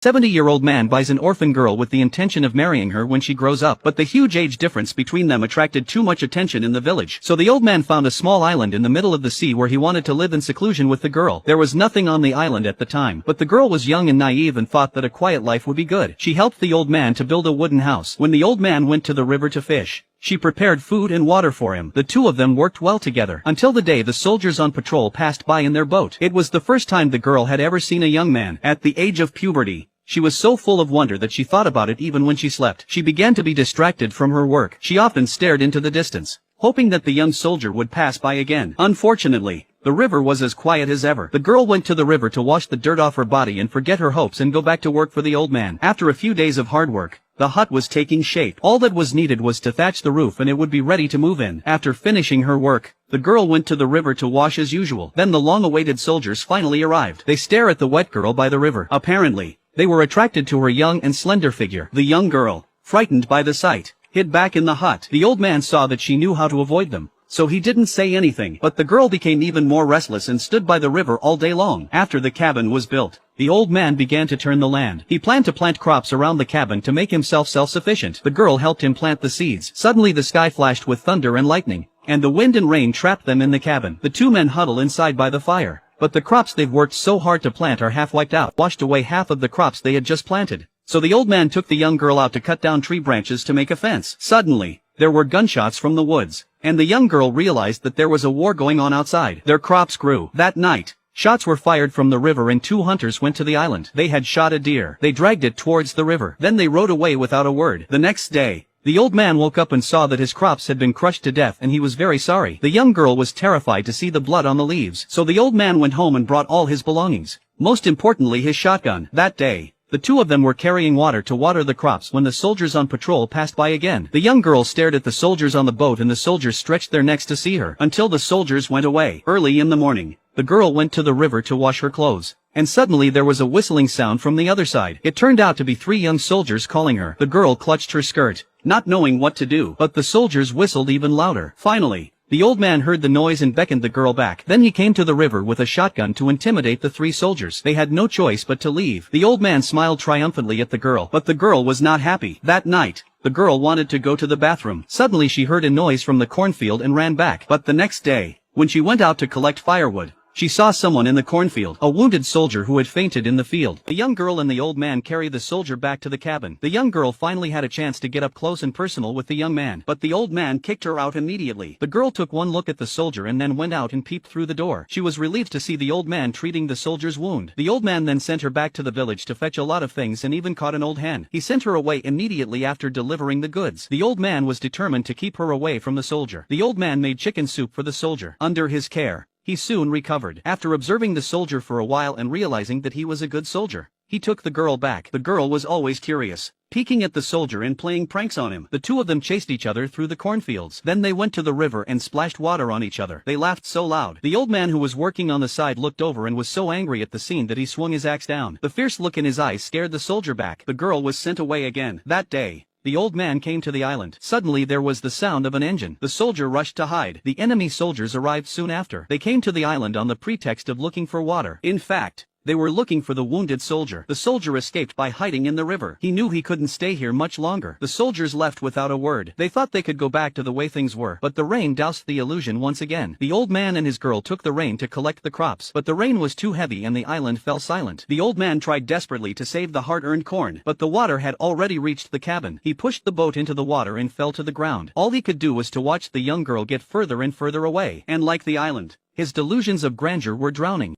70-year-old man buys an orphan girl with the intention of marrying her when she grows up, but the huge age difference between them attracted too much attention in the village. So the old man found a small island in the middle of the sea where he wanted to live in seclusion with the girl. There was nothing on the island at the time, but the girl was young and naive and thought that a quiet life would be good. She helped the old man to build a wooden house. When the old man went to the river to fish, she prepared food and water for him. The two of them worked well together, until the day the soldiers on patrol passed by in their boat. It was the first time the girl had ever seen a young man. At the age of puberty, she was so full of wonder that she thought about it even when she slept. She began to be distracted from her work. She often stared into the distance, hoping that the young soldier would pass by again. Unfortunately, the river was as quiet as ever. The girl went to the river to wash the dirt off her body and forget her hopes and go back to work for the old man. After a few days of hard work, the hut was taking shape. All that was needed was to thatch the roof and it would be ready to move in. After finishing her work, the girl went to the river to wash as usual. Then the long-awaited soldiers finally arrived. They stare at the wet girl by the river. Apparently, they were attracted to her young and slender figure. The young girl, frightened by the sight, hid back in the hut. The old man saw that she knew how to avoid them, so he didn't say anything. But the girl became even more restless and stood by the river all day long. After the cabin was built, the old man began to turn the land. He planned to plant crops around the cabin to make himself self-sufficient. The girl helped him plant the seeds. Suddenly the sky flashed with thunder and lightning, and the wind and rain trapped them in the cabin. The two men huddle inside by the fire, but the crops they've worked so hard to plant are half wiped out, washed away half of the crops they had just planted. So the old man took the young girl out to cut down tree branches to make a fence. Suddenly, there were gunshots from the woods, and the young girl realized that there was a war going on outside. Their crops grew. That night, shots were fired from the river and two hunters went to the island. They had shot a deer. They dragged it towards the river. Then they rode away without a word. The next day, the old man woke up and saw that his crops had been crushed to death and he was very sorry. The young girl was terrified to see the blood on the leaves. So the old man went home and brought all his belongings, most importantly his shotgun. That day, the two of them were carrying water to water the crops when the soldiers on patrol passed by again. The young girl stared at the soldiers on the boat and the soldiers stretched their necks to see her, until the soldiers went away. Early in the morning, the girl went to the river to wash her clothes, and suddenly there was a whistling sound from the other side. It turned out to be three young soldiers calling her. The girl clutched her skirt, not knowing what to do, but the soldiers whistled even louder. Finally, the old man heard the noise and beckoned the girl back. Then he came to the river with a shotgun to intimidate the three soldiers. They had no choice but to leave. The old man smiled triumphantly at the girl, but the girl was not happy. That night, the girl wanted to go to the bathroom. Suddenly she heard a noise from the cornfield and ran back. But the next day, when she went out to collect firewood, she saw someone in the cornfield, a wounded soldier who had fainted in the field. The young girl and the old man carried the soldier back to the cabin. The young girl finally had a chance to get up close and personal with the young man, but the old man kicked her out immediately. The girl took one look at the soldier and then went out and peeped through the door. She was relieved to see the old man treating the soldier's wound. The old man then sent her back to the village to fetch a lot of things and even caught an old hen. He sent her away immediately after delivering the goods. The old man was determined to keep her away from the soldier. The old man made chicken soup for the soldier. Under his care, he soon recovered. After observing the soldier for a while and realizing that he was a good soldier, he took the girl back. The girl was always curious, peeking at the soldier and playing pranks on him. The two of them chased each other through the cornfields. Then they went to the river and splashed water on each other. They laughed so loud. The old man who was working on the side looked over and was so angry at the scene that he swung his axe down. The fierce look in his eyes scared the soldier back. The girl was sent away again. That day, the old man came to the island. Suddenly there was the sound of an engine. The soldier rushed to hide. The enemy soldiers arrived soon after. They came to the island on the pretext of looking for water. In fact, they were looking for the wounded soldier. The soldier escaped by hiding in the river. He knew he couldn't stay here much longer. The soldiers left without a word. They thought they could go back to the way things were, but the rain doused the illusion once again. The old man and his girl took the rain to collect the crops, but the rain was too heavy and the island fell silent. The old man tried desperately to save the hard-earned corn, but the water had already reached the cabin. He pushed the boat into the water and fell to the ground. All he could do was to watch the young girl get further and further away, and like the island, his delusions of grandeur were drowning.